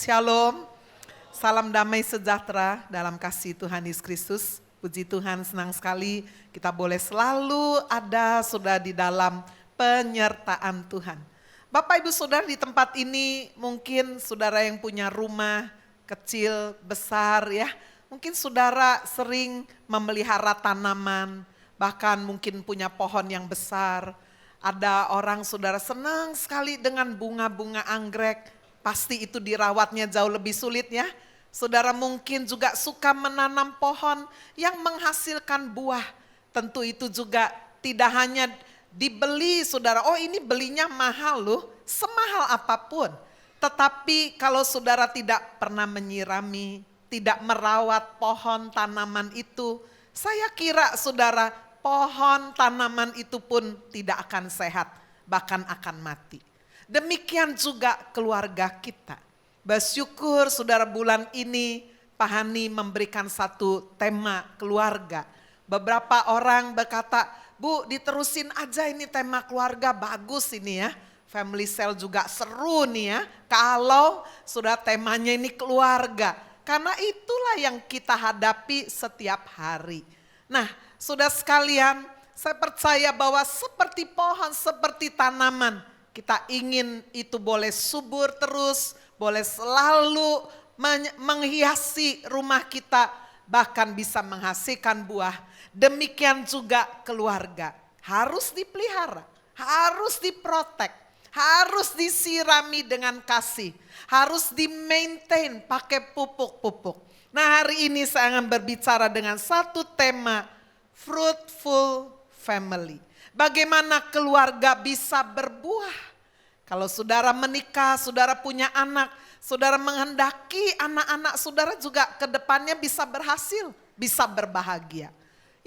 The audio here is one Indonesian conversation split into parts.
Shalom, salam damai sejahtera dalam kasih Tuhan Yesus Kristus. Puji Tuhan, senang sekali kita boleh selalu ada sudah di dalam penyertaan Tuhan. Bapak Ibu Saudara di tempat ini mungkin saudara yang punya rumah kecil, besar ya. Mungkin saudara sering memelihara tanaman, bahkan mungkin punya pohon yang besar. Ada orang saudara senang sekali dengan bunga-bunga anggrek. Pasti itu dirawatnya jauh lebih sulit ya. Saudara mungkin juga suka menanam pohon yang menghasilkan buah. Tentu itu juga tidak hanya dibeli saudara. Oh ini belinya mahal loh, semahal apapun. Tetapi kalau saudara tidak pernah menyirami, tidak merawat pohon tanaman itu, saya kira saudara pohon tanaman itu pun tidak akan sehat, bahkan akan mati. Demikian juga keluarga kita. Bersyukur saudara bulan ini Pak Hani memberikan satu tema keluarga. Beberapa orang berkata, Bu diterusin aja ini tema keluarga, bagus ini ya. Family Cell juga seru nih ya. Kalau sudah temanya ini keluarga. Karena itulah yang kita hadapi setiap hari. Nah sudah sekalian, saya percaya bahwa seperti pohon, seperti tanaman, kita ingin itu boleh subur terus, boleh selalu menghiasi rumah kita, bahkan bisa menghasilkan buah. Demikian juga keluarga, harus dipelihara, harus diprotek, harus disirami dengan kasih, harus di-maintain pakai pupuk-pupuk. Nah hari ini saya akan berbicara dengan satu tema, fruitful family. Bagaimana keluarga bisa berbuah. Kalau saudara menikah, saudara punya anak, saudara menghendaki anak-anak saudara juga ke depannya bisa berhasil, bisa berbahagia.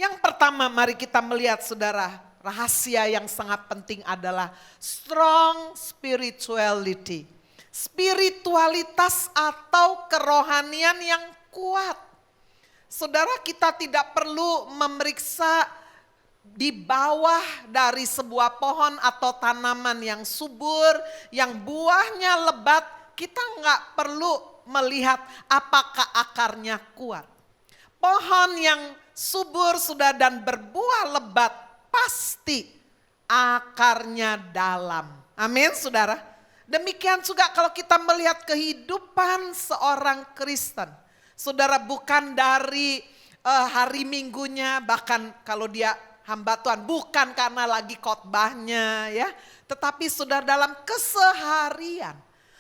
Yang pertama mari kita melihat saudara, rahasia yang sangat penting adalah strong spirituality. Spiritualitas atau kerohanian yang kuat. Saudara kita tidak perlu memeriksa di bawah dari sebuah pohon atau tanaman yang subur, yang buahnya lebat, kita nggak perlu melihat apakah akarnya kuat. Pohon yang subur sudah dan berbuah lebat, pasti akarnya dalam. Amin saudara. Demikian juga kalau kita melihat kehidupan seorang Kristen. Saudara bukan dari hari minggunya, bahkan kalau dia hamba Tuhan bukan karena lagi khotbahnya ya, tetapi sudah dalam keseharian.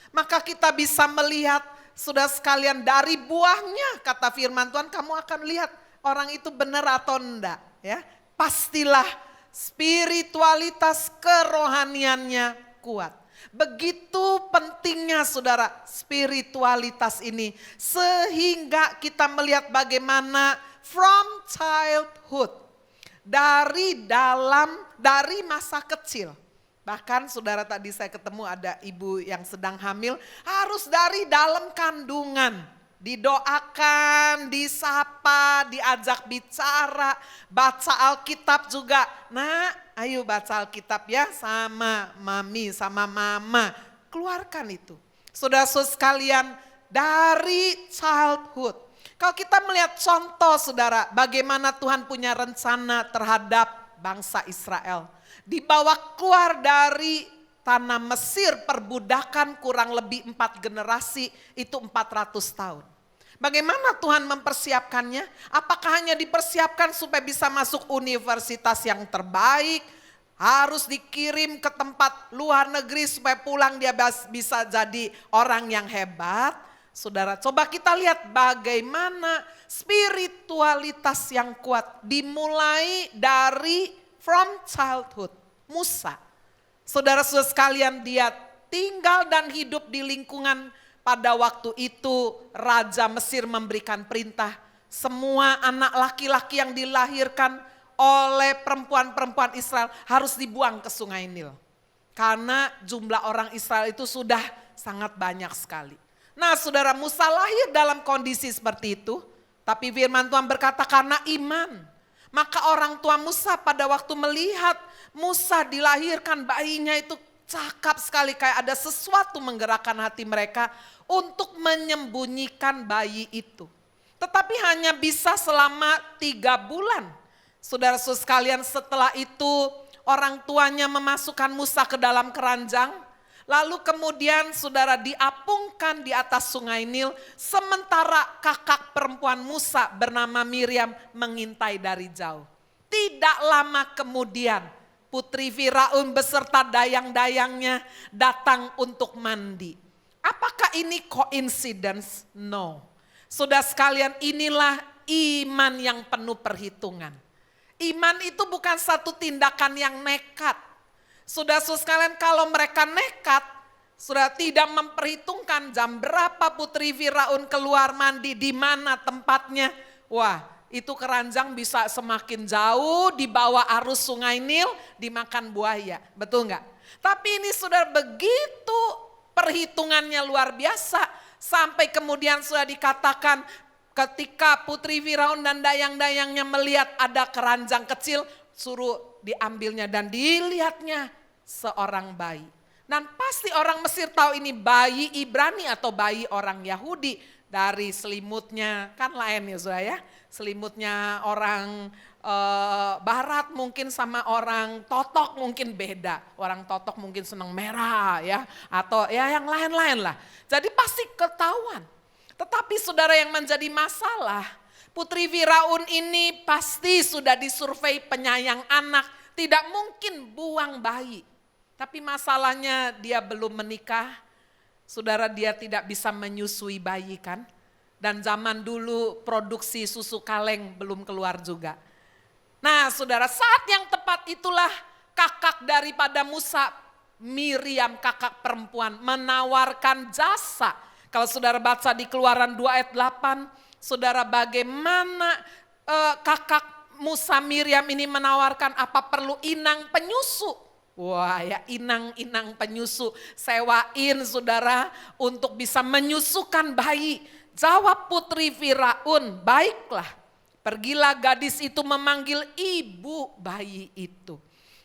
Maka kita bisa melihat sudah sekalian dari buahnya, kata firman Tuhan kamu akan lihat orang itu benar atau enggak ya. Pastilah spiritualitas kerohaniannya kuat. Begitu pentingnya saudara spiritualitas ini sehingga kita melihat bagaimana from childhood. Dari masa kecil. Bahkan saudara tadi saya ketemu ada ibu yang sedang hamil. Harus dari dalam kandungan. Didoakan, disapa, diajak bicara. Baca Alkitab juga. Nah ayo baca Alkitab ya sama mami, sama mama. Keluarkan itu. Saudara-saudara sekalian dari childhood. Kalau kita melihat contoh saudara, bagaimana Tuhan punya rencana terhadap bangsa Israel. Dibawa keluar dari tanah Mesir perbudakan kurang lebih 4 generasi, itu 400 tahun. Bagaimana Tuhan mempersiapkannya? Apakah hanya dipersiapkan supaya bisa masuk universitas yang terbaik? Harus dikirim ke tempat luar negeri supaya pulang dia bisa jadi orang yang hebat? Saudara, coba kita lihat bagaimana spiritualitas yang kuat dimulai dari from childhood. Musa, saudara-saudara sekalian, dia tinggal dan hidup di lingkungan pada waktu itu Raja Mesir memberikan perintah. Semua anak laki-laki yang dilahirkan oleh perempuan-perempuan Israel harus dibuang ke Sungai Nil. Karena jumlah orang Israel itu sudah sangat banyak sekali. Nah saudara, Musa lahir dalam kondisi seperti itu. Tapi firman Tuhan berkata karena iman. Maka orang tua Musa pada waktu melihat Musa dilahirkan bayinya itu cakap sekali, kayak ada sesuatu menggerakkan hati mereka untuk menyembunyikan bayi itu. Tetapi hanya bisa selama 3 bulan. Saudara-saudara sekalian, setelah itu orang tuanya memasukkan Musa ke dalam keranjang. Lalu kemudian saudara diapungkan di atas sungai Nil. Sementara kakak perempuan Musa bernama Miriam mengintai dari jauh. Tidak lama kemudian putri Firaun beserta dayang-dayangnya datang untuk mandi. Apakah ini coincidence? No. Saudara sekalian, inilah iman yang penuh perhitungan. Iman itu bukan satu tindakan yang nekat. Saudara-saudara sekalian, kalau mereka nekat, sudah tidak memperhitungkan jam berapa putri Firaun keluar mandi, di mana tempatnya. Wah, itu keranjang bisa semakin jauh di bawah arus sungai Nil, dimakan buaya. Betul enggak? Tapi ini sudah begitu perhitungannya luar biasa. Sampai kemudian sudah dikatakan ketika putri Firaun dan dayang-dayangnya melihat ada keranjang kecil, suruh diambilnya dan dilihatnya seorang bayi. Dan pasti orang Mesir tahu ini bayi Ibrani atau bayi orang Yahudi. Dari selimutnya, kan lain ya saudara ya. Selimutnya orang barat mungkin sama orang Totok mungkin beda. Orang Totok mungkin senang merah ya. Atau ya yang lain-lain lah. Jadi pasti ketahuan. Tetapi saudara, yang menjadi masalah, putri Firaun ini pasti sudah disurvei penyayang anak. Tidak mungkin buang bayi. Tapi masalahnya dia belum menikah. Saudara, dia tidak bisa menyusui bayi kan. Dan zaman dulu produksi susu kaleng belum keluar juga. Nah saudara, saat yang tepat itulah kakak daripada Musa, Miriam kakak perempuan, menawarkan jasa. Kalau saudara baca di Keluaran 2 ayat 8, saudara bagaimana kakak Musa Miriam ini menawarkan apa perlu inang penyusu. Wah ya, inang-inang penyusu, sewain saudara untuk bisa menyusukan bayi. Jawab putri Firaun, baiklah, pergilah gadis itu memanggil ibu bayi itu.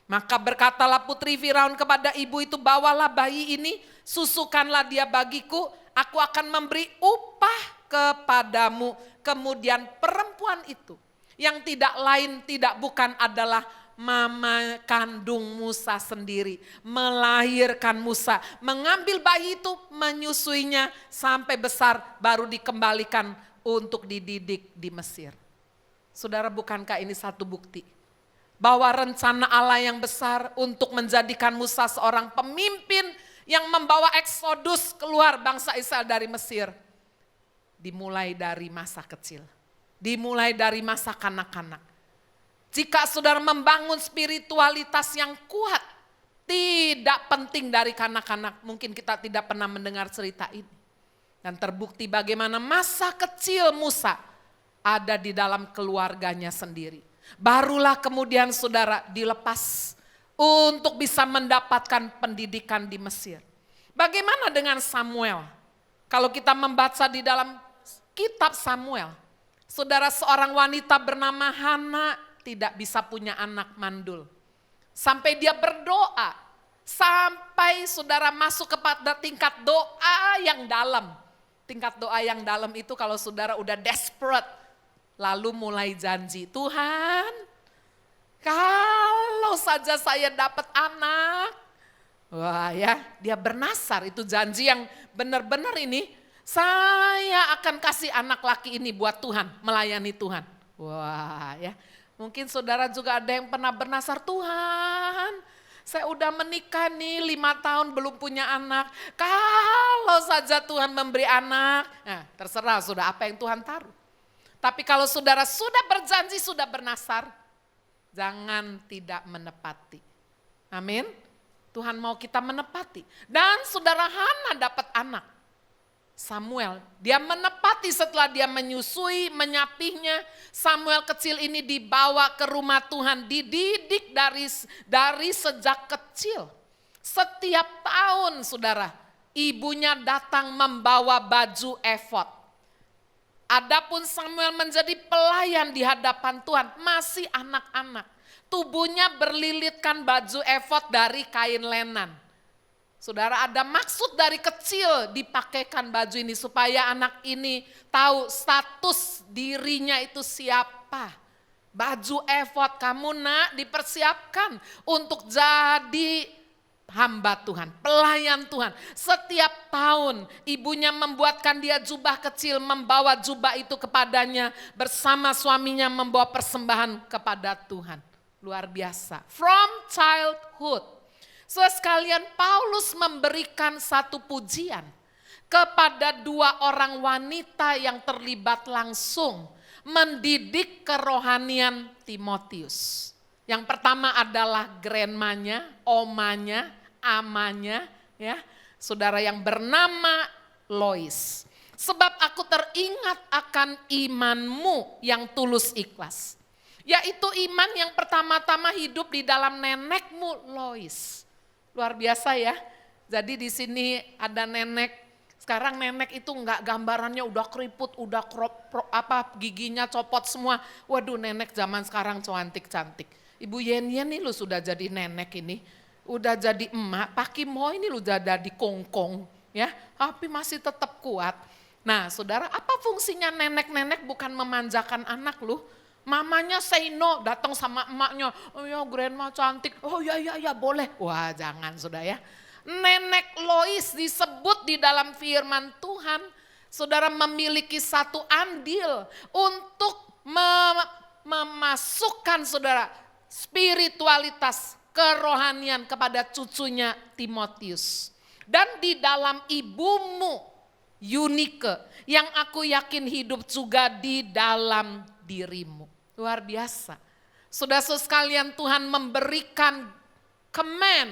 Maka berkatalah putri Firaun kepada ibu itu, bawalah bayi ini, susukanlah dia bagiku, aku akan memberi upah kepadamu. Kemudian perempuan itu, yang tidak lain tidak bukan adalah mama kandung Musa sendiri, melahirkan Musa, mengambil bayi itu, menyusuinya sampai besar, baru dikembalikan untuk dididik di Mesir. Saudara, bukankah ini satu bukti bahwa rencana Allah yang besar untuk menjadikan Musa seorang pemimpin yang membawa eksodus keluar bangsa Israel dari Mesir, dimulai dari masa kecil, dimulai dari masa kanak-kanak. Jika saudara membangun spiritualitas yang kuat, tidak penting dari kanak-kanak, mungkin kita tidak pernah mendengar cerita ini. Dan terbukti bagaimana masa kecil Musa ada di dalam keluarganya sendiri. Barulah kemudian saudara dilepas untuk bisa mendapatkan pendidikan di Mesir. Bagaimana dengan Samuel? Kalau kita membaca di dalam kitab Samuel, saudara, seorang wanita bernama Hana tidak bisa punya anak mandul. Sampai dia berdoa, sampai saudara masuk kepada tingkat doa yang dalam. Tingkat doa yang dalam itu kalau saudara udah desperate, lalu mulai janji, Tuhan, kalau saja saya dapat anak. Wah ya, dia bernasar, itu janji yang benar-benar ini, saya akan kasih anak laki ini buat Tuhan, melayani Tuhan. Wah ya, mungkin saudara juga ada yang pernah bernasar, Tuhan, saya udah menikah nih 5 tahun belum punya anak. Kalau saja Tuhan memberi anak, nah terserah sudah apa yang Tuhan taruh. Tapi kalau saudara sudah berjanji, sudah bernasar, jangan tidak menepati. Amin. Tuhan mau kita menepati. Dan saudara Hana dapat anak. Samuel, dia menepati setelah dia menyusui, menyapihnya. Samuel kecil ini dibawa ke rumah Tuhan, dididik dari sejak kecil. Setiap tahun saudara, ibunya datang membawa baju efod. Adapun Samuel menjadi pelayan di hadapan Tuhan, masih anak-anak. Tubuhnya berlilitkan baju efod dari kain lenan. Saudara, ada maksud dari kecil dipakaikan baju ini supaya anak ini tahu status dirinya itu siapa. Baju efod kamu nak dipersiapkan untuk jadi hamba Tuhan, pelayan Tuhan. Setiap tahun ibunya membuatkan dia jubah kecil, membawa jubah itu kepadanya, bersama suaminya membawa persembahan kepada Tuhan. Luar biasa. From childhood. So sekalian, Paulus memberikan satu pujian kepada dua orang wanita yang terlibat langsung mendidik kerohanian Timotius. Yang pertama adalah grandmanya, omanya, amanya, ya, saudara yang bernama Lois. Sebab aku teringat akan imanmu yang tulus ikhlas. Yaitu iman yang pertama-tama hidup di dalam nenekmu Lois. Luar biasa ya. Jadi di sini ada nenek. Sekarang nenek itu enggak gambarannya udah keriput, udah giginya copot semua. Waduh, nenek zaman sekarang cantik-cantik. Ibu Yen nih lu sudah jadi nenek ini. Udah jadi emak, Pak Kim Ho ini lu udah jadi kongkong. Ya, tapi masih tetap kuat. Nah saudara, apa fungsinya nenek-nenek bukan memanjakan anak lu? Mamanya say no, datang sama emaknya, oh ya grandma cantik, oh ya boleh. Wah jangan sudah ya. Nenek Lois disebut di dalam firman Tuhan, saudara memiliki satu andil untuk memasukkan saudara spiritualitas kerohanian kepada cucunya Timotius. Dan di dalam ibumu Yunike yang aku yakin hidup juga di dalam dirimu. Luar biasa. Saudara sekalian, Tuhan memberikan command,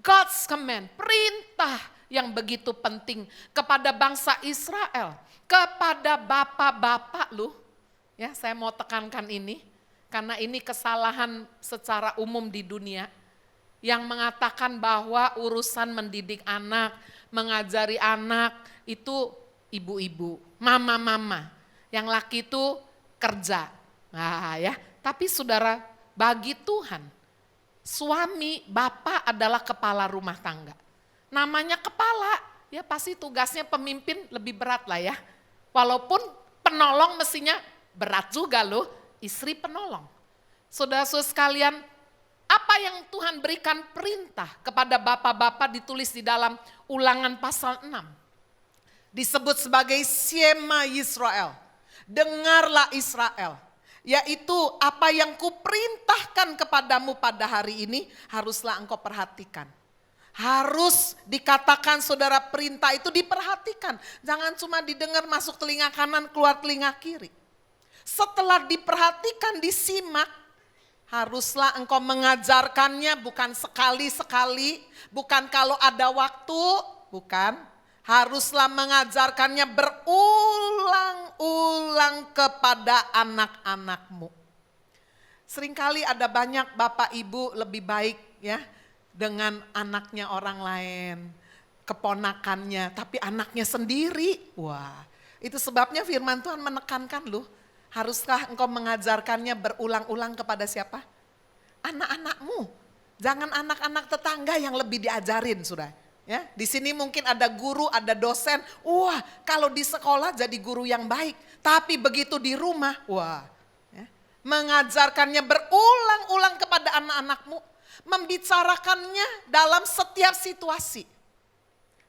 God's command, perintah yang begitu penting kepada bangsa Israel, kepada bapak-bapak lu. Ya, saya mau tekankan ini karena ini kesalahan secara umum di dunia yang mengatakan bahwa urusan mendidik anak, mengajari anak itu ibu-ibu, mama-mama. Yang laki itu kerja. Nah ya, tapi saudara, bagi Tuhan, suami, bapak adalah kepala rumah tangga. Namanya kepala, ya pasti tugasnya pemimpin lebih berat lah ya. Walaupun penolong mestinya berat juga loh, istri penolong. Saudara-saudara sekalian, apa yang Tuhan berikan perintah kepada bapak-bapak ditulis di dalam Ulangan pasal 6. Disebut sebagai Shema Yisrael. Dengarlah Israel. Yaitu apa yang kuperintahkan kepadamu pada hari ini haruslah engkau perhatikan. Harus dikatakan saudara, perintah itu diperhatikan. Jangan cuma didengar masuk telinga kanan keluar telinga kiri. Setelah diperhatikan, disimak, haruslah engkau mengajarkannya bukan sekali-sekali, bukan kalau ada waktu, bukan. Haruslah mengajarkannya berulang-ulang kepada anak-anakmu. Seringkali ada banyak bapak ibu lebih baik ya dengan anaknya orang lain, keponakannya, tapi anaknya sendiri. Wah, itu sebabnya firman Tuhan menekankan loh, haruskah engkau mengajarkannya berulang-ulang kepada siapa? Anak-anakmu. Jangan anak-anak tetangga yang lebih diajarin, sudah. Ya, di sini mungkin ada guru, ada dosen. Wah, kalau di sekolah jadi guru yang baik, tapi begitu di rumah, wah, ya, mengajarkannya berulang-ulang kepada anak-anakmu, membicarakannya dalam setiap situasi.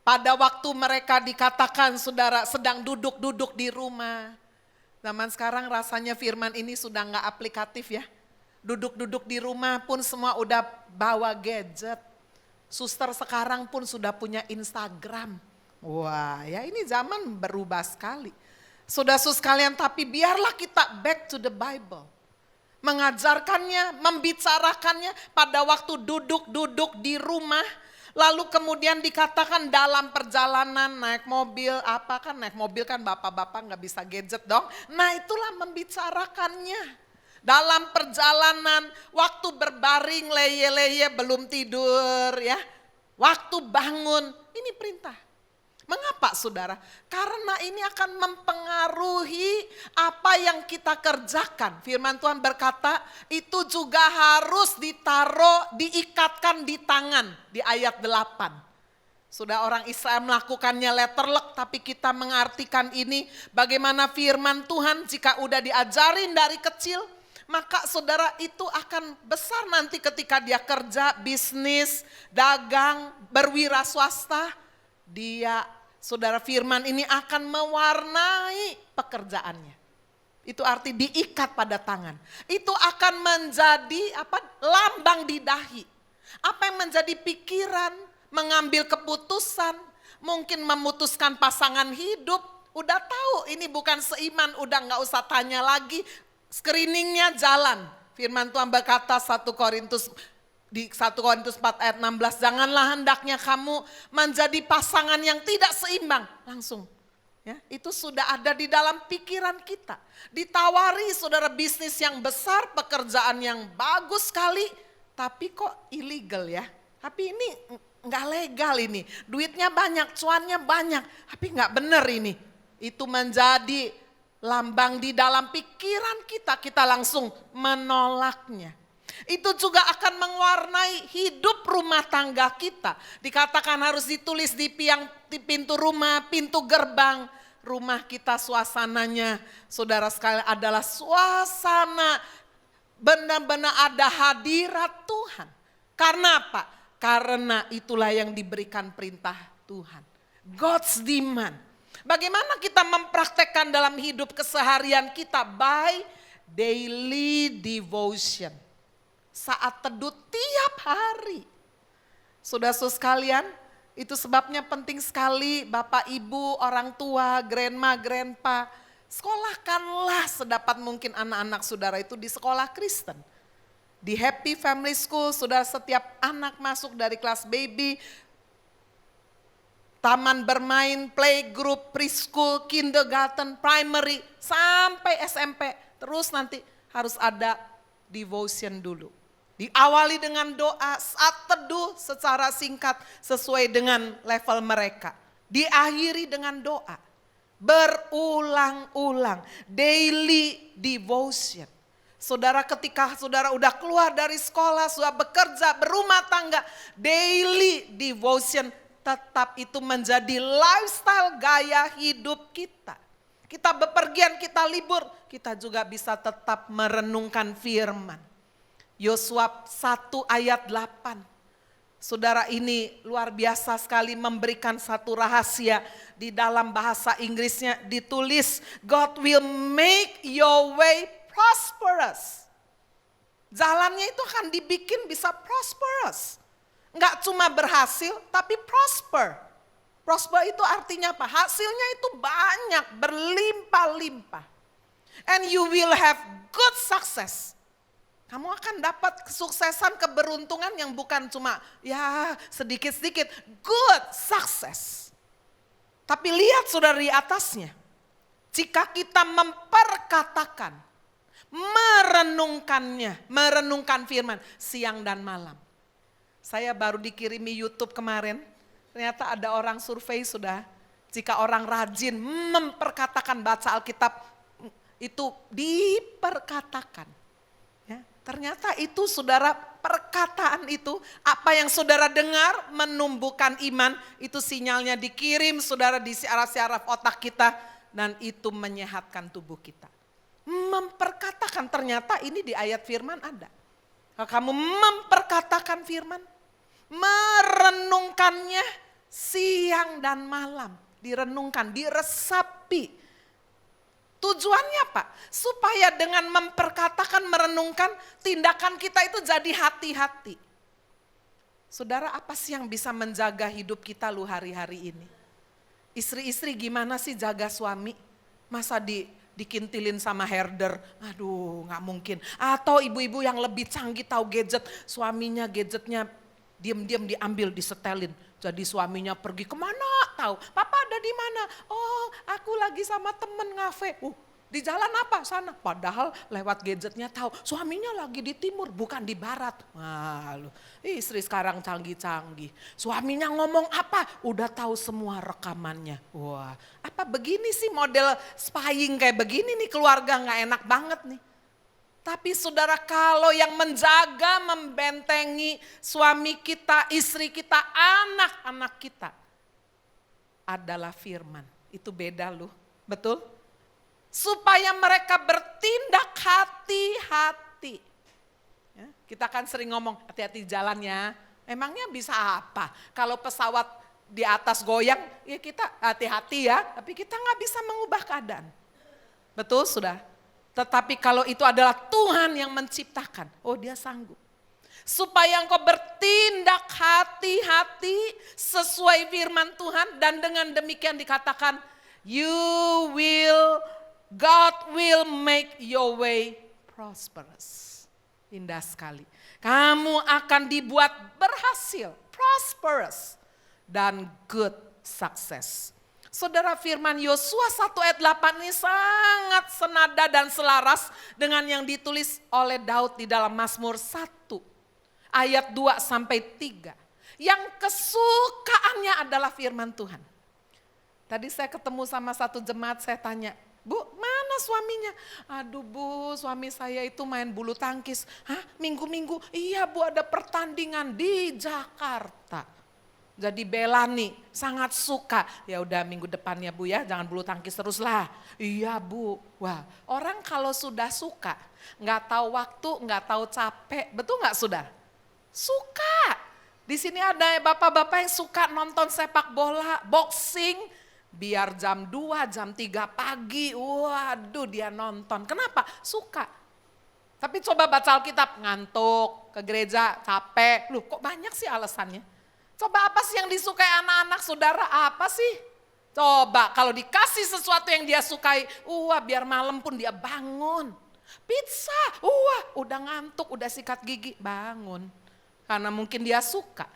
Pada waktu mereka dikatakan saudara sedang duduk-duduk di rumah. Zaman sekarang rasanya firman ini sudah nggak aplikatif ya. Duduk-duduk di rumah pun semua udah bawa gadget. Suster sekarang pun sudah punya Instagram. Wah ya, ini zaman berubah sekali. Saudara-saudara sekalian, tapi biarlah kita back to the Bible. Mengajarkannya, membicarakannya pada waktu duduk-duduk di rumah. Lalu kemudian dikatakan dalam perjalanan naik mobil, apa kan naik mobil kan bapak-bapak gak bisa gadget dong. Nah itulah membicarakannya. Dalam perjalanan, waktu berbaring leye-leye belum tidur ya. Waktu bangun, ini perintah. Mengapa saudara? Karena ini akan mempengaruhi apa yang kita kerjakan. Firman Tuhan berkata itu juga harus ditaruh, diikatkan di tangan di ayat 8. Sudah orang Israel melakukannya letterlek, tapi kita mengartikan ini bagaimana firman Tuhan jika udah diajarin dari kecil, maka saudara itu akan besar nanti ketika dia kerja, bisnis, dagang, berwira swasta. Dia, saudara, firman ini akan mewarnai pekerjaannya. Itu arti diikat pada tangan. Itu akan menjadi lambang di dahi. Apa yang menjadi pikiran, mengambil keputusan, mungkin memutuskan pasangan hidup, udah tahu ini bukan seiman, udah gak usah tanya lagi, screeningnya jalan. Firman Tuhan berkata di 1 Korintus 4 ayat 16, janganlah hendaknya kamu menjadi pasangan yang tidak seimbang. Langsung, ya, itu sudah ada di dalam pikiran kita. Ditawari saudara bisnis yang besar, pekerjaan yang bagus sekali, tapi kok illegal ya. Tapi ini nggak legal ini, duitnya banyak, cuannya banyak, tapi nggak benar ini. Itu menjadi lambang di dalam pikiran kita, kita langsung menolaknya. Itu juga akan mewarnai hidup rumah tangga kita. Dikatakan harus ditulis di pintu rumah, pintu gerbang. Rumah kita suasananya, saudara sekalian, adalah suasana benar-benar ada hadirat Tuhan. Karena apa? Karena itulah yang diberikan perintah Tuhan. God's demand. Bagaimana kita mempraktekkan dalam hidup keseharian kita? By daily devotion. Saat teduh tiap hari. Saudara-saudara sekalian, itu sebabnya penting sekali Bapak, Ibu, orang tua, grandma, grandpa. Sekolahkanlah sedapat mungkin anak-anak saudara itu di sekolah Kristen. Di Happy Family School, sudah setiap anak masuk dari kelas baby, taman bermain, playgroup, preschool, kindergarten, primary, sampai SMP. Terus nanti harus ada devotion dulu. Diawali dengan doa, saat teduh secara singkat sesuai dengan level mereka. Diakhiri dengan doa. Berulang-ulang, daily devotion. Saudara, ketika saudara udah keluar dari sekolah, sudah bekerja, berumah tangga, daily devotion tetap itu menjadi lifestyle gaya hidup kita. Kita bepergian, kita libur, kita juga bisa tetap merenungkan firman. Yosua 1 ayat 8. Saudara, ini luar biasa sekali, memberikan satu rahasia. Di dalam bahasa Inggrisnya ditulis, God will make your way prosperous. Jalannya itu akan dibikin bisa prosperous. Enggak cuma berhasil, tapi prosper. Prosper itu artinya apa? Hasilnya itu banyak, berlimpah-limpah. And you will have good success. Kamu akan dapat kesuksesan, keberuntungan yang bukan cuma ya sedikit-sedikit. Good success. Tapi lihat saudara di atasnya. Jika kita memperkatakan, merenungkan firman siang dan malam. Saya baru dikirimi YouTube kemarin, ternyata ada orang survei sudah, jika orang rajin memperkatakan baca Alkitab, itu diperkatakan. Ya, ternyata itu saudara, perkataan itu, apa yang saudara dengar menumbuhkan iman, itu sinyalnya dikirim saudara di syaraf-syaraf otak kita, dan itu menyehatkan tubuh kita. Memperkatakan, ternyata ini di ayat firman ada. Kalau kamu memperkatakan firman, merenungkannya siang dan malam. Direnungkan, diresapi. Tujuannya apa? Supaya dengan memperkatakan, merenungkan, tindakan kita itu jadi hati-hati. Saudara, apa sih yang bisa menjaga hidup kita lu hari-hari ini? Istri-istri gimana sih jaga suami? Masa dikintilin sama herder, aduh gak mungkin. Atau ibu-ibu yang lebih canggih tahu gadget, suaminya gadgetnya diam-diam diambil, disetelin. Jadi suaminya pergi kemana tahu, papa ada di mana? Oh aku lagi sama temen ngafe. Di jalan apa sana? Padahal lewat gadgetnya tahu suaminya lagi di timur bukan di barat. Wah, istri sekarang canggih-canggih. Suaminya ngomong apa? Udah tahu semua rekamannya. Wah, apa begini sih model spying kayak begini nih, keluarga nggak enak banget nih. Tapi saudara, kalau yang menjaga, membentengi suami kita, istri kita, anak-anak kita, adalah firman. Itu beda loh, betul? Supaya mereka bertindak hati-hati. Ya, kita kan sering ngomong hati-hati jalannya. Emangnya bisa apa? Kalau pesawat di atas goyang, ya kita hati-hati ya. Tapi kita nggak bisa mengubah keadaan. Betul sudah? Tetapi kalau itu adalah Tuhan yang menciptakan, oh dia sanggup. Supaya engkau bertindak hati-hati sesuai firman Tuhan. Dan dengan demikian dikatakan, God will make your way prosperous. Indah sekali. Kamu akan dibuat berhasil, prosperous, dan good success. Saudara, firman Yosua 1 ayat 8 ini sangat senada dan selaras dengan yang ditulis oleh Daud di dalam Mazmur 1 ayat 2 sampai 3. Yang kesukaannya adalah firman Tuhan. Tadi saya ketemu sama satu jemaat, saya tanya, Bu, mana suaminya? Aduh Bu, suami saya itu main bulu tangkis. Hah, minggu-minggu? Iya Bu, ada pertandingan di Jakarta. Jadi Bella nih sangat suka. Ya udah minggu depannya Bu ya, jangan bulu tangkis terus lah. Iya Bu. Wah, orang kalau sudah suka, nggak tahu waktu, nggak tahu capek, betul nggak Saudara? Suka. Di sini ada bapak-bapak yang suka nonton sepak bola, boxing, biar jam 2, jam 3 pagi, waduh dia nonton. Kenapa? Suka. Tapi coba baca Alkitab, ngantuk, ke gereja, capek. Loh kok banyak sih alasannya? Coba apa sih yang disukai anak-anak saudara, apa sih? Coba kalau dikasih sesuatu yang dia sukai, biar malam pun dia bangun. Pizza, udah ngantuk, udah sikat gigi, bangun. Karena mungkin dia suka.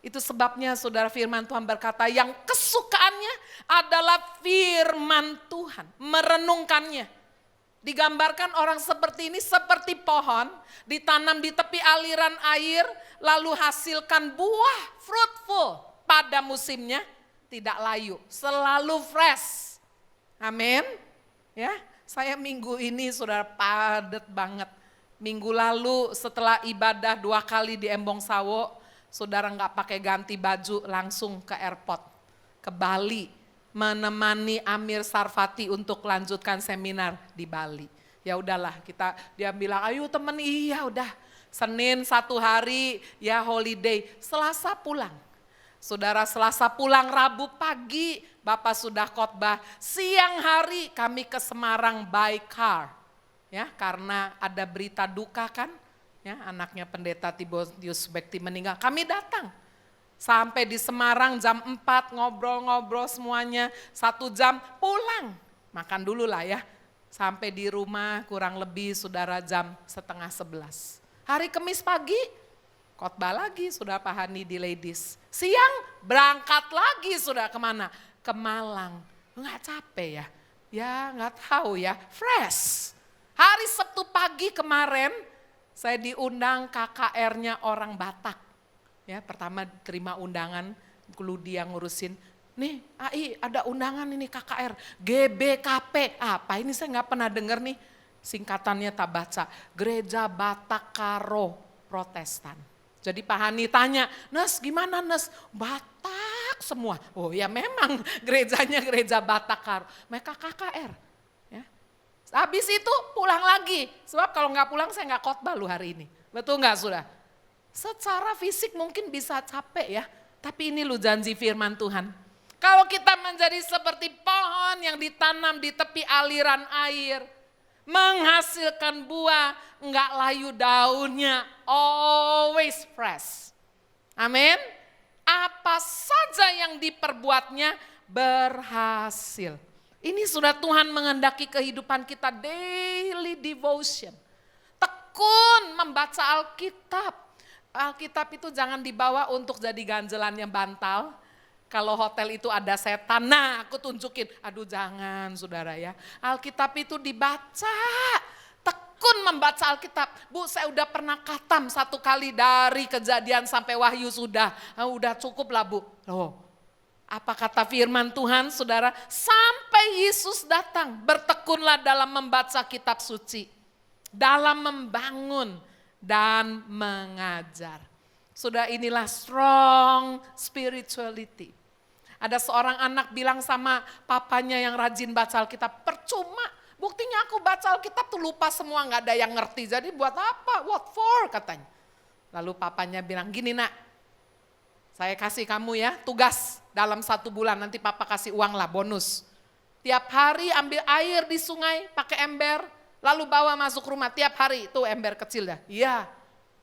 Itu sebabnya saudara firman Tuhan berkata yang kesukaannya adalah firman Tuhan. Merenungkannya. Digambarkan orang seperti ini seperti pohon ditanam di tepi aliran air lalu hasilkan buah fruitful pada musimnya, tidak layu, selalu fresh. Amin. Ya, saya minggu ini Saudara padat banget. Minggu lalu setelah ibadah 2 kali di Embong Sawo, Saudara nggak pakai ganti baju langsung ke airport, ke Bali. Menemani Amir Sarfati untuk lanjutkan seminar di Bali. Ya udahlah, dia bilang, ayo temen, iya udah. Senin 1 hari ya holiday, Selasa pulang. Saudara, Selasa pulang, Rabu pagi Bapak sudah khotbah. Siang hari kami ke Semarang by car. Ya, karena ada berita duka kan, ya anaknya pendeta Timotius Bekti meninggal. Kami datang. Sampai di Semarang jam 4 ngobrol-ngobrol semuanya, 1 jam pulang. Makan dulu lah ya. Sampai di rumah kurang lebih Saudara jam setengah 11. Hari Kamis pagi khotbah lagi Saudara Pak Hani di Ladies. Siang berangkat lagi Saudara kemana? Ke Malang. Enggak capek ya? Ya enggak tahu ya, fresh. Hari Sabtu pagi kemarin saya diundang KKR-nya orang Batak. Ya, pertama terima undangan, Kludi yang ngurusin. Nih, AI ada undangan ini KKR, GBKP. Apa ini saya nggak pernah dengar nih. Singkatannya tak baca, Gereja Batak Karo Protestan. Jadi Pak Hani tanya, Nes gimana Nes? Batak semua. Oh ya memang gerejanya gereja Batak Karo. Mereka KKR. Ya. Habis itu pulang lagi. Sebab kalau nggak pulang saya nggak khotbah lu hari ini. Betul nggak Saudara? Secara fisik mungkin bisa capek ya, tapi ini lu janji firman Tuhan. Kalau kita menjadi seperti pohon yang ditanam di tepi aliran air, menghasilkan buah, enggak layu daunnya, always fresh. Amin. Apa saja yang diperbuatnya berhasil. Ini sudah Tuhan menghendaki kehidupan kita daily devotion. Tekun membaca Alkitab. Alkitab itu jangan dibawa untuk jadi ganjelannya bantal. Kalau hotel itu ada setan, nah aku tunjukin. Aduh jangan saudara ya. Alkitab itu dibaca. Tekun membaca Alkitab. Bu saya udah pernah khatam 1 kali dari Kejadian sampai Wahyu sudah. Udah cukup lah Bu. Loh, apa kata firman Tuhan saudara? Sampai Yesus datang, bertekunlah dalam membaca kitab suci. Dalam membangun dan mengajar. Sudah inilah strong spirituality. Ada seorang anak bilang sama papanya yang rajin baca Alkitab, percuma, buktinya aku baca Alkitab tuh lupa semua, gak ada yang ngerti. Jadi buat apa, what for katanya. Lalu papanya bilang, gini nak, saya kasih kamu ya tugas dalam 1 bulan, nanti papa kasih uang lah bonus. Tiap hari ambil air di sungai pakai ember, lalu bawa masuk rumah tiap hari, itu ember kecil dah. Iya,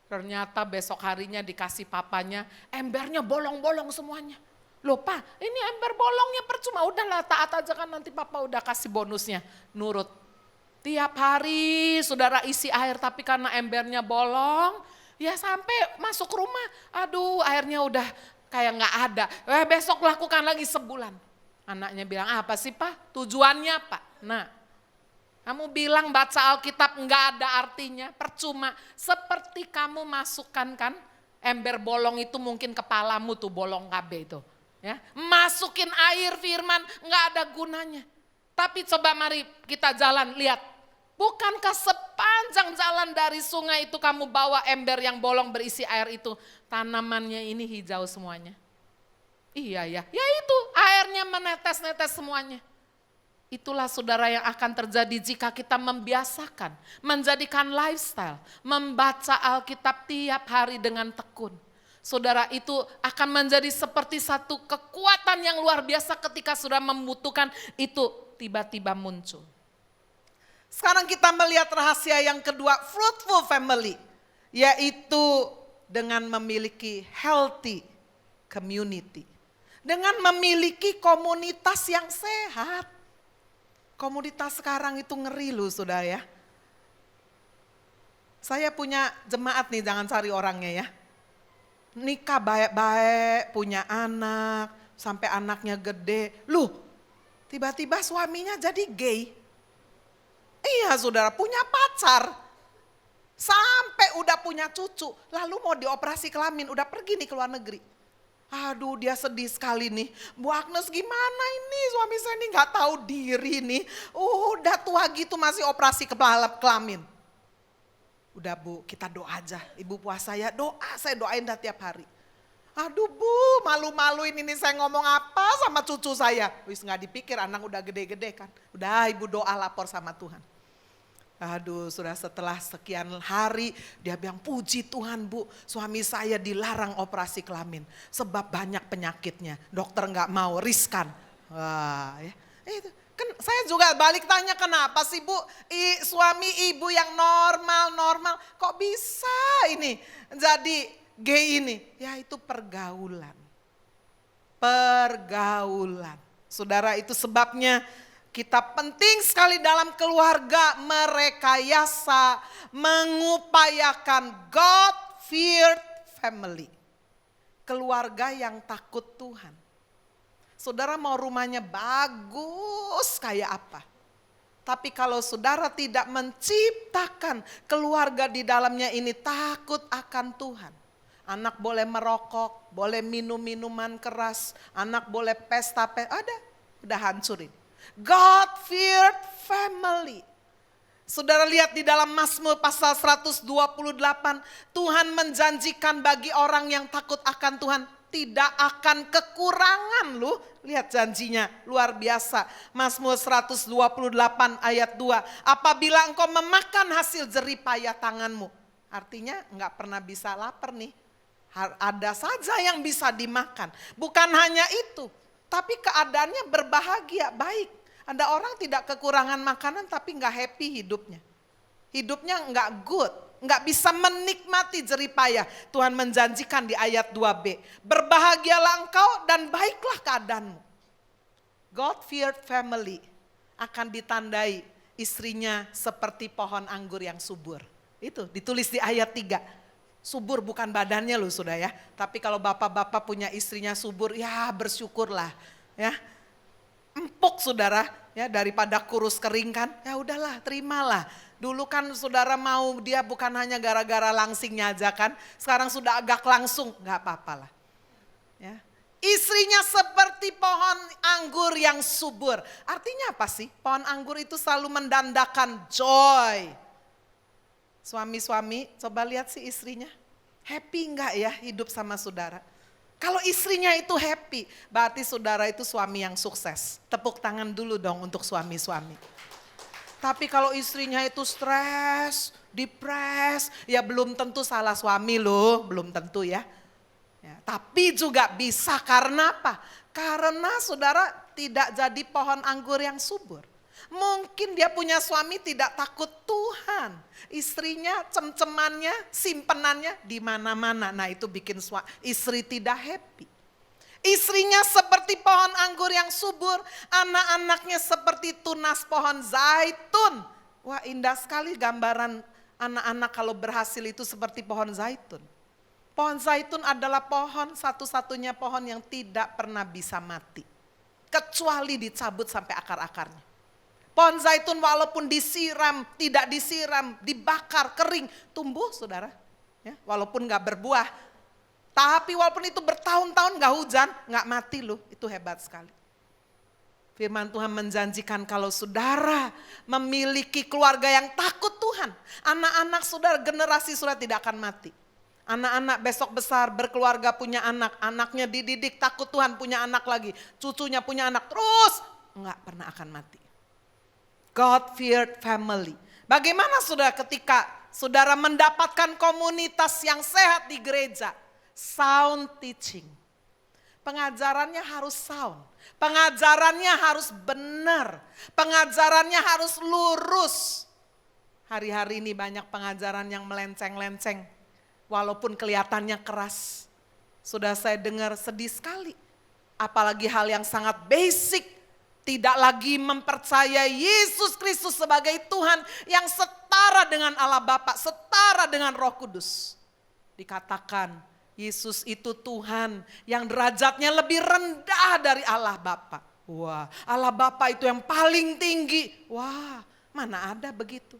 ternyata besok harinya dikasih papanya, embernya bolong-bolong semuanya. Loh pak, ini ember bolongnya percuma, udahlah taat aja kan nanti papa udah kasih bonusnya. Nurut. Tiap hari saudara isi air tapi karena embernya bolong, ya sampai masuk rumah, aduh airnya udah kayak gak ada. Besok lakukan lagi sebulan. Anaknya bilang, apa sih pak? Tujuannya apa? Nah, kamu bilang baca Alkitab gak ada artinya, percuma. Seperti kamu masukkan kan, ember bolong itu mungkin kepalamu tuh bolong KB itu. Ya, masukin air firman nggak ada gunanya. Tapi coba mari kita jalan lihat. Bukankah sepanjang jalan dari sungai itu kamu bawa ember yang bolong berisi air itu, tanamannya ini hijau semuanya. Iya ya, ya itu airnya menetes-netes semuanya. Itulah saudara yang akan terjadi jika kita membiasakan, menjadikan lifestyle, membaca Alkitab tiap hari dengan tekun. Saudara, itu akan menjadi seperti satu kekuatan yang luar biasa ketika sudah membutuhkan itu tiba-tiba muncul. Sekarang kita melihat rahasia yang kedua, fruitful family, yaitu dengan memiliki healthy community. Dengan memiliki komunitas yang sehat. Komunitas sekarang itu ngeri loh saudara ya. Saya punya jemaat nih, jangan cari orangnya ya. Nikah baik-baik, punya anak, sampai anaknya gede. Loh, tiba-tiba suaminya jadi gay. Iya saudara, punya pacar. Sampai udah punya cucu, lalu mau dioperasi kelamin, udah pergi nih ke luar negeri. Aduh dia sedih sekali nih. Bu Agnes gimana ini, suami saya ini gak tahu diri nih. Udah tua gitu masih operasi kelamin. Udah bu, kita doa aja. Ibu puasa ya, doa, saya doain dah tiap hari. Aduh bu, malu-maluin ini saya ngomong apa sama cucu saya. Wis gak dipikir, anak udah gede-gede kan. Udah ibu doa lapor sama Tuhan. Aduh sudah setelah sekian hari dia bilang, puji Tuhan bu, suami saya dilarang operasi kelamin. Sebab banyak penyakitnya, dokter gak mau, riskan. Wah ya, itu. Kan saya juga balik tanya, kenapa sih bu, suami ibu yang normal, kok bisa ini jadi gay ini? Ya itu pergaulan. Saudara, itu sebabnya kita penting sekali dalam keluarga merekayasa, mengupayakan God-feared family. Keluarga yang takut Tuhan. Saudara mau rumahnya bagus kayak apa. Tapi kalau saudara tidak menciptakan keluarga di dalamnya ini takut akan Tuhan. Anak boleh merokok, boleh minum minuman keras, anak boleh pesta, udah hancurin. God-feared family. Saudara lihat di dalam Mazmur pasal 128, Tuhan menjanjikan bagi orang yang takut akan Tuhan, tidak akan kekurangan loh. Lihat janjinya luar biasa. Mazmur 128 ayat 2. Apabila engkau memakan hasil jeripayah tanganmu. Artinya enggak pernah bisa lapar nih. Ada saja yang bisa dimakan. Bukan hanya itu. Tapi keadaannya berbahagia, baik. Ada orang tidak kekurangan makanan tapi enggak happy hidupnya. Hidupnya enggak good. Enggak bisa menikmati jeripayah. Tuhan menjanjikan di ayat 2b. Berbahagialah engkau dan baiklah keadaanmu. God-feared family akan ditandai istrinya seperti pohon anggur yang subur. Itu ditulis di ayat 3. Subur bukan badannya loh sudah ya. Tapi kalau bapak-bapak punya istrinya subur, ya bersyukurlah. Ya, empuk saudara, ya daripada kurus kering kan. Ya udahlah, terimalah. Dulu kan saudara mau dia bukan hanya gara-gara langsingnya aja kan. Sekarang sudah agak langsung, gak apa-apa lah. Ya. Istrinya seperti pohon anggur yang subur. Artinya apa sih? Pohon anggur itu selalu mendandakan joy. Suami-suami coba lihat si istrinya. Happy enggak ya hidup sama saudara? Kalau istrinya itu happy, berarti saudara itu suami yang sukses. Tepuk tangan dulu dong untuk suami-suami. Tapi kalau istrinya itu stres, depres, ya belum tentu salah suami loh, belum tentu ya. Tapi juga bisa karena apa? Karena saudara tidak jadi pohon anggur yang subur. Mungkin dia punya suami tidak takut Tuhan. Istrinya cem-cemannya, simpenannya di mana-mana. Nah itu bikin istri tidak happy. Istrinya seperti pohon anggur yang subur. Anak-anaknya seperti tunas pohon zaitun. Wah indah sekali gambaran anak-anak kalau berhasil itu seperti pohon zaitun. Pohon zaitun adalah pohon satu-satunya pohon yang tidak pernah bisa mati. Kecuali dicabut sampai akar-akarnya. Pohon zaitun walaupun disiram, tidak disiram, dibakar, kering, tumbuh saudara. Ya, walaupun gak berbuah. Tapi walaupun itu bertahun-tahun gak hujan, gak mati loh. Itu hebat sekali. Firman Tuhan menjanjikan kalau saudara memiliki keluarga yang takut Tuhan. Anak-anak saudara, generasi saudara tidak akan mati. Anak-anak besok besar berkeluarga punya anak. Anaknya dididik takut Tuhan punya anak lagi. Cucunya punya anak terus. Gak pernah akan mati. God-feared family. Bagaimana saudara ketika saudara mendapatkan komunitas yang sehat di gereja? Sound teaching. Pengajarannya harus sound. Pengajarannya harus benar. Pengajarannya harus lurus. Hari-hari ini banyak pengajaran yang melenceng-lenceng. Walaupun kelihatannya keras. Sudah saya dengar sedih sekali. Apalagi hal yang sangat basic. Tidak lagi mempercayai Yesus Kristus sebagai Tuhan yang setara dengan Allah Bapa, setara dengan Roh Kudus. Dikatakan Yesus itu Tuhan yang derajatnya lebih rendah dari Allah Bapa. Wah, Allah Bapa itu yang paling tinggi. Wah, mana ada begitu.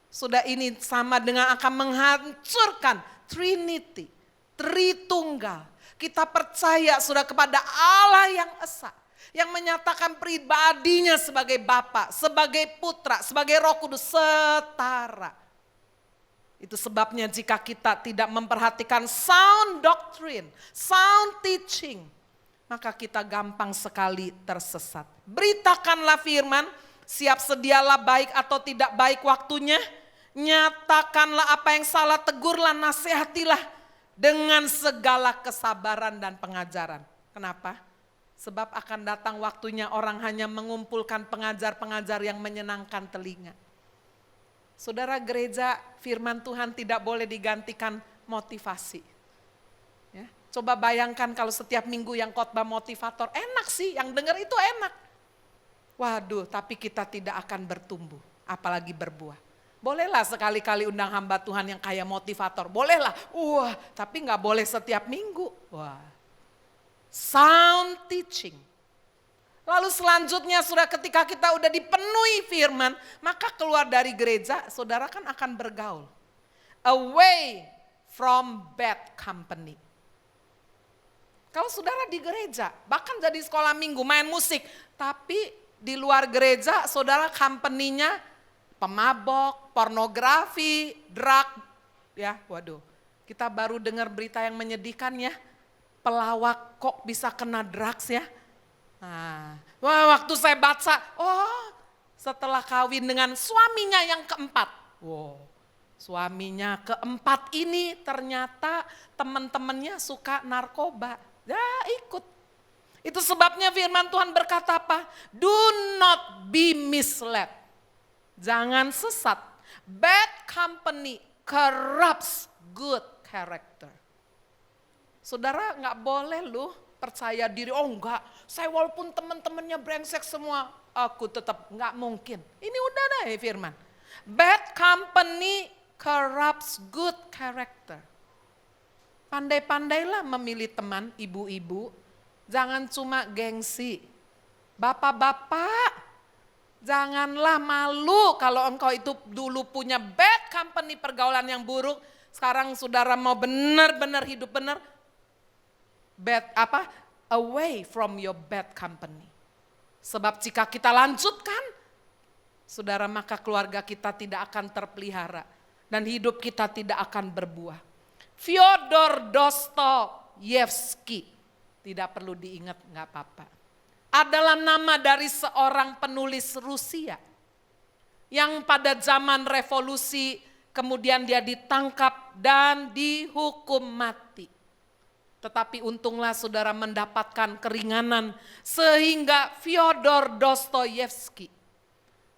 Sudah ini sama dengan akan menghancurkan Trinity, Tritunggal. Kita percaya sudah kepada Allah yang esa. Yang menyatakan pribadinya sebagai Bapa, sebagai Putra, sebagai Roh Kudus setara. Itu sebabnya jika kita tidak memperhatikan sound doctrine, sound teaching, maka kita gampang sekali tersesat. Beritakanlah firman, siap sedialah baik atau tidak baik waktunya, nyatakanlah apa yang salah, tegurlah, nasihatilah dengan segala kesabaran dan pengajaran. Kenapa? Sebab akan datang waktunya orang hanya mengumpulkan pengajar-pengajar yang menyenangkan telinga. Saudara, gereja firman Tuhan tidak boleh digantikan motivasi. Ya, coba bayangkan kalau setiap minggu yang khotbah motivator, enak sih, yang dengar itu enak. Waduh, tapi kita tidak akan bertumbuh, apalagi berbuah. Bolehlah sekali-kali undang hamba Tuhan yang kayak motivator, bolehlah. Wah, tapi gak boleh setiap minggu. Wah. Sound teaching. Lalu selanjutnya sudah ketika kita udah dipenuhi firman, maka keluar dari gereja, saudara kan akan bergaul. Away from bad company. Kalau saudara di gereja, bahkan jadi sekolah minggu main musik, tapi di luar gereja saudara company-nya pemabok, pornografi, drug, ya waduh. Kita baru dengar berita yang menyedihkan ya. Pelawak kok bisa kena drugs ya. Nah, waktu saya baca, setelah kawin dengan suaminya yang keempat. Wow, suaminya keempat ini ternyata teman-temannya suka narkoba. Ya ikut. Itu sebabnya firman Tuhan berkata apa? Do not be misled. Jangan sesat. Bad company corrupts good character. Saudara gak boleh loh percaya diri, enggak, saya walaupun teman-temannya brengsek semua, aku tetap gak mungkin. Ini udah deh firman. Bad company corrupts good character. Pandai-pandailah memilih teman, ibu-ibu, jangan cuma gengsi. Bapak-bapak, janganlah malu kalau engkau itu dulu punya bad company, pergaulan yang buruk. Sekarang saudara mau benar-benar hidup benar, away from your bad company. Sebab jika kita lanjutkan, saudara, maka keluarga kita tidak akan terpelihara dan hidup kita tidak akan berbuah. Fyodor Dostoyevsky. Tidak perlu diingat, nggak apa-apa. Adalah nama dari seorang penulis Rusia yang pada zaman revolusi kemudian dia ditangkap dan dihukum mati. Tetapi untunglah saudara mendapatkan keringanan sehingga Fyodor Dostoyevsky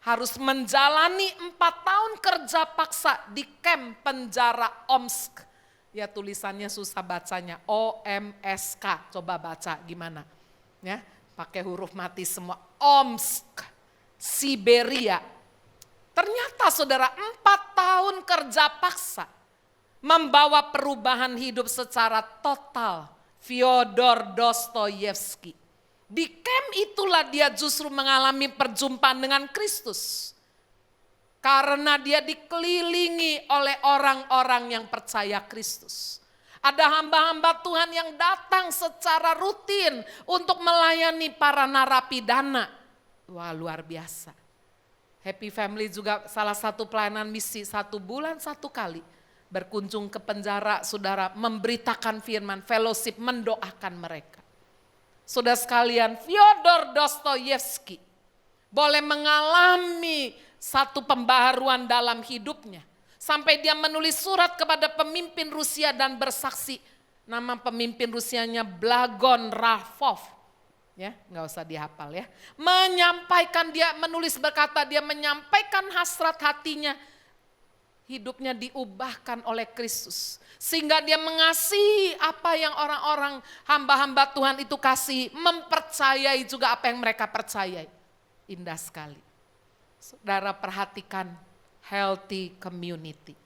harus menjalani 4 tahun kerja paksa di kamp penjara Omsk. Ya tulisannya susah bacanya, OMSK, coba baca gimana. Ya, pakai huruf mati semua, Omsk, Siberia. Ternyata saudara 4 tahun kerja paksa membawa perubahan hidup secara total Fyodor Dostoyevsky. Di camp itulah dia justru mengalami perjumpaan dengan Kristus. Karena dia dikelilingi oleh orang-orang yang percaya Kristus. Ada hamba-hamba Tuhan yang datang secara rutin untuk melayani para narapidana. Wah, luar biasa. Happy Family juga salah satu pelayanan misi 1 bulan 1 kali. Berkunjung ke penjara, saudara, memberitakan firman, fellowship, mendoakan mereka. Saudara sekalian, Fyodor Dostoyevsky boleh mengalami satu pembaharuan dalam hidupnya. Sampai dia menulis surat kepada pemimpin Rusia dan bersaksi. Nama pemimpin Rusianya Blagon Rafov. Ya, nggak usah dihafal ya. Menyampaikan, dia menulis berkata, dia menyampaikan hasrat hatinya. Hidupnya diubahkan oleh Kristus. Sehingga dia mengasihi apa yang orang-orang hamba-hamba Tuhan itu kasih. Mempercayai juga apa yang mereka percayai. Indah sekali. Saudara perhatikan healthy community.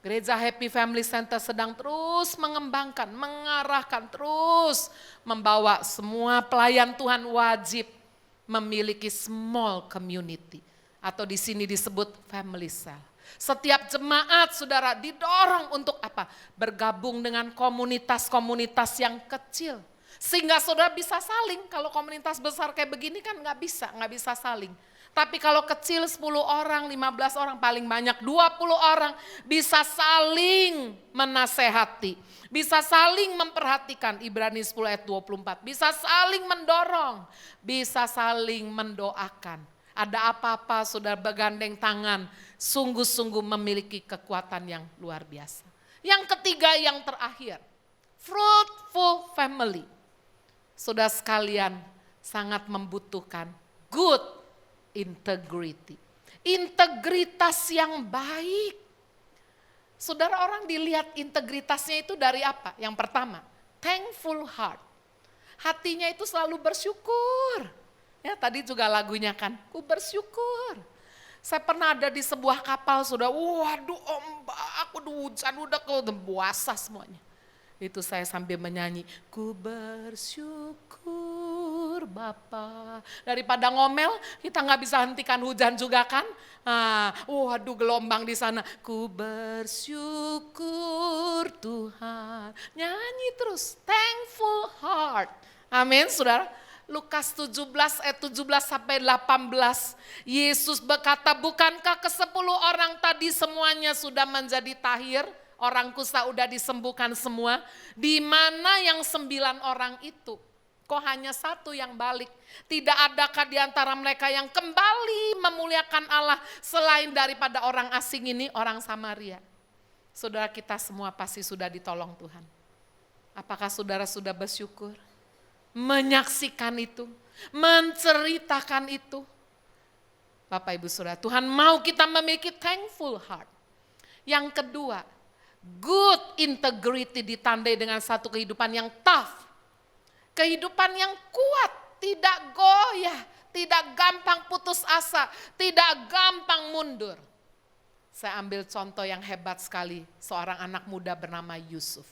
Gereja Happy Family Center sedang terus mengembangkan, mengarahkan, terus membawa semua pelayan Tuhan wajib memiliki small community. Atau di sini disebut family cell. Setiap jemaat saudara didorong untuk apa? Bergabung dengan komunitas-komunitas yang kecil. Sehingga saudara bisa saling, kalau komunitas besar kayak begini kan nggak bisa saling. Tapi kalau kecil 10 orang, 15 orang, paling banyak 20 orang bisa saling menasehati. Bisa saling memperhatikan, Ibrani 10 ayat 24. Bisa saling mendorong, bisa saling mendoakan. Ada apa-apa saudara bergandeng tangan, sungguh-sungguh memiliki kekuatan yang luar biasa. Yang ketiga, yang terakhir, fruitful family. Saudara sekalian sangat membutuhkan good integrity. Integritas yang baik. Saudara, orang dilihat integritasnya itu dari apa? Yang pertama, thankful heart. Hatinya itu selalu bersyukur. Ya, tadi juga lagunya kan, ku bersyukur. Saya pernah ada di sebuah kapal, sudah waduh ombak, hujan, udah buasa semuanya. Itu saya sambil menyanyi, ku bersyukur Bapa. Daripada ngomel, kita nggak bisa hentikan hujan juga kan. Waduh gelombang di sana, ku bersyukur Tuhan. Nyanyi terus, thankful heart. Amin saudara. Lukas 17 ayat 17 sampai 18. Yesus berkata, bukankah ke-10 orang tadi semuanya sudah menjadi tahir? Orang kusta udah disembuhkan semua. Di mana yang 9 orang itu? Kok hanya 1 yang balik? Tidak adakah di antara mereka yang kembali memuliakan Allah selain daripada orang asing ini, orang Samaria? Saudara, kita semua pasti sudah ditolong Tuhan. Apakah saudara sudah bersyukur? Menyaksikan itu, menceritakan itu. Bapak Ibu Saudara, Tuhan mau kita memiliki thankful heart. Yang kedua, good integrity ditandai dengan satu kehidupan yang tough. Kehidupan yang kuat, tidak goyah, tidak gampang putus asa, tidak gampang mundur. Saya ambil contoh yang hebat sekali, seorang anak muda bernama Yusuf.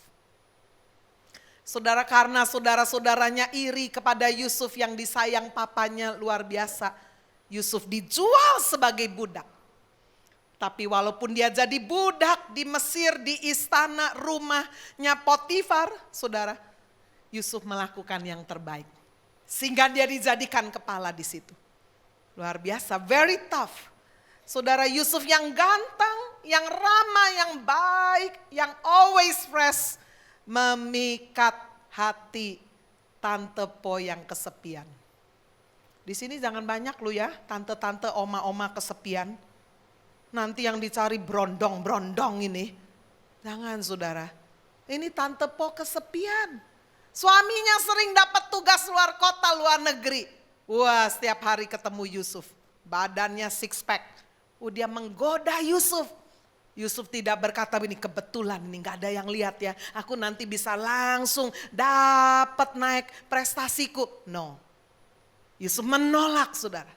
Saudara, karena saudara-saudaranya iri kepada Yusuf yang disayang papanya luar biasa. Yusuf dijual sebagai budak. Tapi walaupun dia jadi budak di Mesir, di istana rumahnya Potifar, saudara, Yusuf melakukan yang terbaik. Sehingga dia dijadikan kepala di situ. Luar biasa, very tough. Saudara, Yusuf yang ganteng, yang ramah, yang baik, yang always fresh, memikat hati tante Po yang kesepian. Di sini jangan banyak lu ya, tante-tante, oma-oma kesepian. Nanti yang dicari brondong-brondong ini. Jangan saudara, ini tante Po kesepian. Suaminya sering dapat tugas luar kota, luar negeri. Wah, setiap hari ketemu Yusuf. Badannya six pack. Dia menggoda Yusuf. Yusuf tidak berkata ini kebetulan, ini gak ada yang lihat ya. Aku nanti bisa langsung dapat naik prestasiku. No. Yusuf menolak saudara.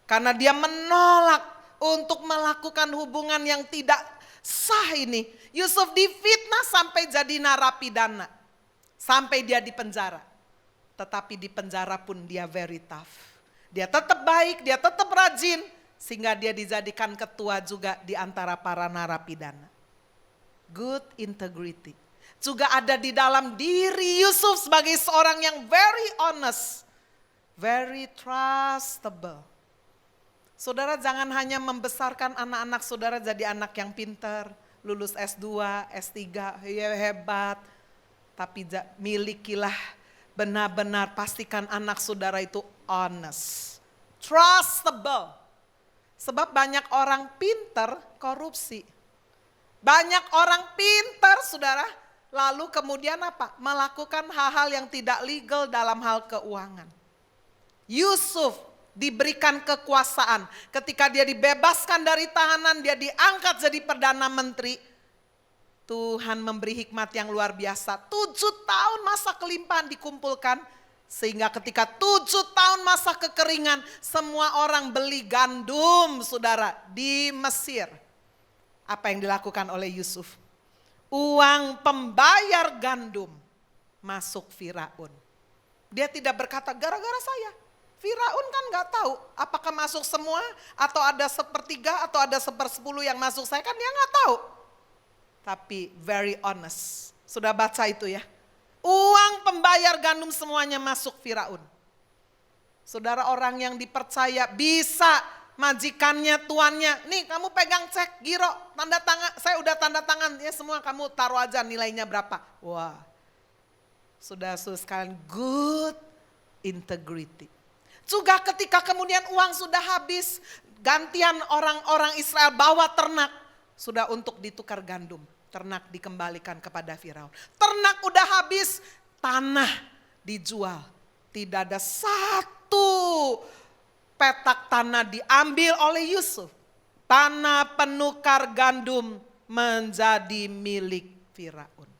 Karena dia menolak untuk melakukan hubungan yang tidak sah ini. Yusuf difitnah sampai jadi narapidana. Sampai dia di penjara. Tetapi di penjara pun dia very tough. Dia tetap baik, dia tetap rajin. Sehingga dia dijadikan ketua juga di antara para narapidana. Good integrity. Juga ada di dalam diri Yusuf sebagai seorang yang very honest. Very trustable. Saudara jangan hanya membesarkan anak-anak saudara jadi anak yang pintar. Lulus S2, S3, hebat. Tapi milikilah benar-benar pastikan anak saudara itu honest. Trustable. Sebab banyak orang pintar korupsi. Banyak orang pintar saudara, lalu kemudian apa? Melakukan hal-hal yang tidak legal dalam hal keuangan. Yusuf diberikan kekuasaan. Ketika dia dibebaskan dari tahanan, dia diangkat jadi Perdana Menteri. Tuhan memberi hikmat yang luar biasa. 7 tahun masa kelimpahan dikumpulkan. Sehingga ketika 7 tahun masa kekeringan, semua orang beli gandum saudara di Mesir. Apa yang dilakukan oleh Yusuf? Uang pembayar gandum masuk Firaun. Dia tidak berkata gara-gara saya. Firaun kan gak tahu apakah masuk semua atau ada 1/3 atau ada 1/10 yang masuk saya, kan dia gak tahu. Tapi very honest. Sudah baca itu ya. Uang pembayar gandum semuanya masuk Firaun. Saudara, orang yang dipercaya bisa majikannya, tuannya. Nih kamu pegang cek giro, tanda tangan, saya udah tanda tangan. Ya semua kamu taruh aja nilainya berapa. Wah, saudara-saudara sekalian, good integrity. Juga ketika kemudian uang sudah habis, gantian orang-orang Israel bawa ternak. Sudah untuk ditukar gandum. Ternak dikembalikan kepada Firaun. Ternak udah habis, tanah dijual. Tidak ada satu petak tanah diambil oleh Yusuf. Tanah penukar gandum menjadi milik Firaun.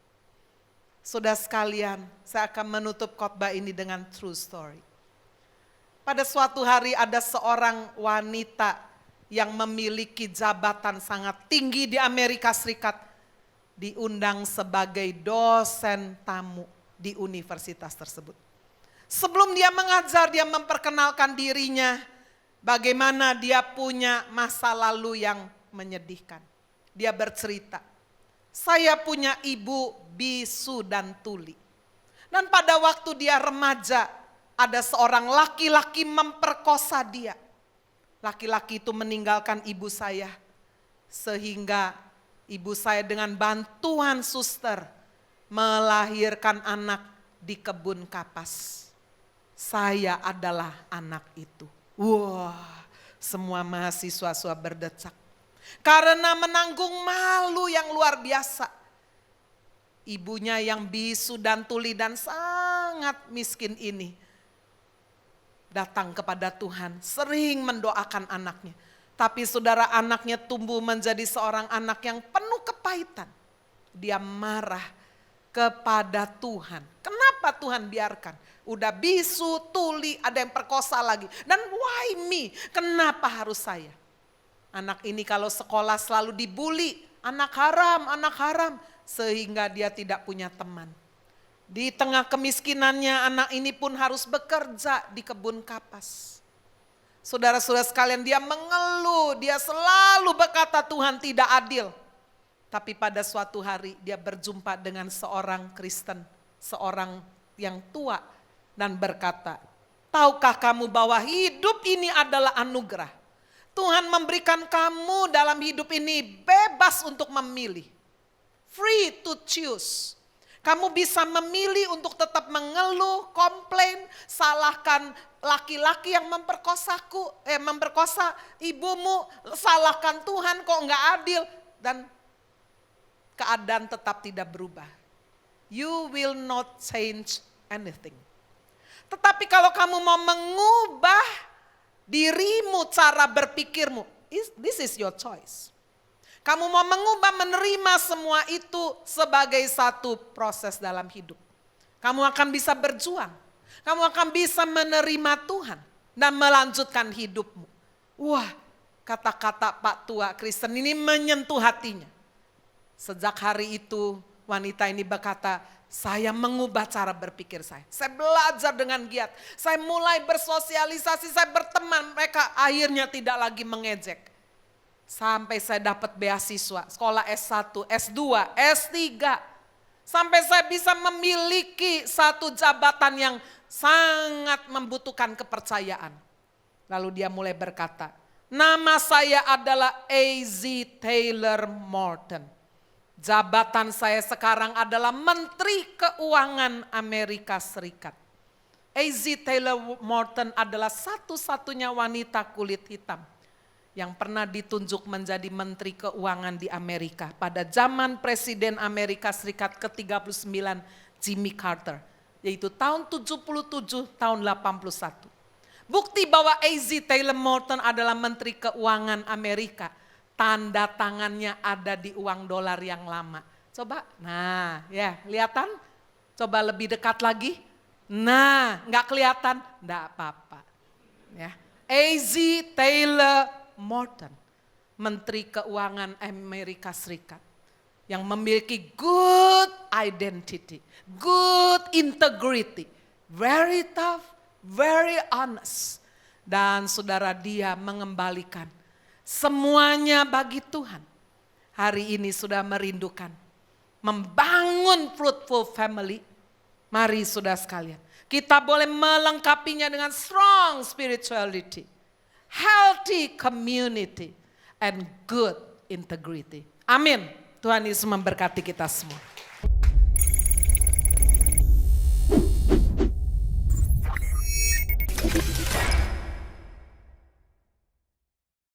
Saudara sekalian, saya akan menutup khotbah ini dengan true story. Pada suatu hari ada seorang wanita yang memiliki jabatan sangat tinggi di Amerika Serikat. Diundang sebagai dosen tamu di universitas tersebut. Sebelum dia mengajar, dia memperkenalkan dirinya. Bagaimana dia punya masa lalu yang menyedihkan. Dia bercerita, saya punya ibu bisu dan tuli. Dan pada waktu dia remaja, ada seorang laki-laki memperkosa dia. Laki-laki itu meninggalkan ibu saya. Sehingga ibu saya dengan bantuan suster melahirkan anak di kebun kapas. Saya adalah anak itu. Wah, semua mahasiswa berdecak. Karena menanggung malu yang luar biasa. Ibunya yang bisu dan tuli dan sangat miskin ini datang kepada Tuhan, sering mendoakan anaknya. Tapi saudara, anaknya tumbuh menjadi seorang anak yang penuh kepahitan. Dia marah kepada Tuhan. Kenapa Tuhan biarkan? Udah bisu, tuli, ada yang perkosa lagi. Dan why me? Kenapa harus saya? Anak ini kalau sekolah selalu dibully. Anak haram. Sehingga dia tidak punya teman. Di tengah kemiskinannya, anak ini pun harus bekerja di kebun kapas. Saudara-saudara sekalian, dia mengeluh, dia selalu berkata Tuhan tidak adil. Tapi pada suatu hari dia berjumpa dengan seorang Kristen, seorang yang tua dan berkata, tahukah kamu bahwa hidup ini adalah anugerah? Tuhan memberikan kamu dalam hidup ini bebas untuk memilih. Free to choose. Kamu bisa memilih untuk tetap mengeluh, komplain, salahkan laki-laki yang memperkosa ibumu, salahkan Tuhan kok nggak adil, dan keadaan tetap tidak berubah. You will not change anything. Tetapi kalau kamu mau mengubah dirimu, cara berpikirmu, this is your choice. Kamu mau mengubah, menerima semua itu sebagai satu proses dalam hidup. Kamu akan bisa berjuang. Kamu akan bisa menerima Tuhan dan melanjutkan hidupmu. Wah, kata-kata Pak Tua Kristen ini menyentuh hatinya. Sejak hari itu wanita ini berkata, saya mengubah cara berpikir saya. Saya belajar dengan giat. Saya mulai bersosialisasi, saya berteman. Mereka akhirnya tidak lagi mengejek. Sampai saya dapat beasiswa, sekolah S1, S2, S3. Sampai saya bisa memiliki satu jabatan yang sangat membutuhkan kepercayaan. Lalu dia mulai berkata, nama saya adalah A.Z. Taylor Morton. Jabatan saya sekarang adalah Menteri Keuangan Amerika Serikat. A.Z. Taylor Morton adalah satu-satunya wanita kulit hitam yang pernah ditunjuk menjadi Menteri Keuangan di Amerika pada zaman Presiden Amerika Serikat ke-39 Jimmy Carter, yaitu tahun 77, tahun 81. Bukti bahwa A.Z. Taylor Morton adalah Menteri Keuangan Amerika, tanda tangannya ada di uang dolar yang lama. Coba, nah ya kelihatan? Coba lebih dekat lagi. Nah, nggak kelihatan? Nggak apa-apa. Ya. A.Z. Taylor Morton, Menteri Keuangan Amerika Serikat, yang memiliki good identity, good integrity, very tough, very honest. Dan saudara, dia mengembalikan semuanya bagi Tuhan. Hari ini sudah merindukan membangun fruitful family. Mari saudara sekalian, kita boleh melengkapinya dengan strong spirituality, healthy community, and good integrity. Amin. Tuhan Yesus memberkati kita semua.